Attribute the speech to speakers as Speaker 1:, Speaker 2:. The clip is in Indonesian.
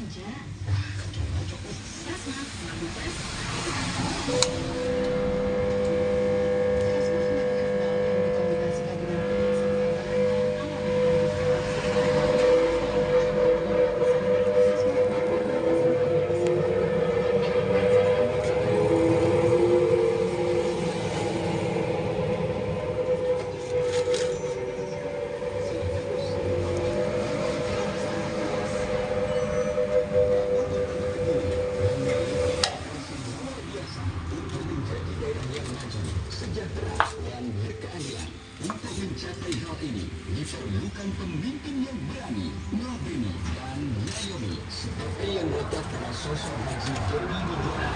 Speaker 1: aja. Rasma, mengambil tes. Rasma menambahkan daun yang dikombinasikan dengan kunyit serta bahan
Speaker 2: sejahtera dan berkeadilan. Untuk mencapai hal ini diperlukan pemimpin yang berani, nurani dan mengayomi, seperti yang dilakukan sosok Haji Dodi Mizwar.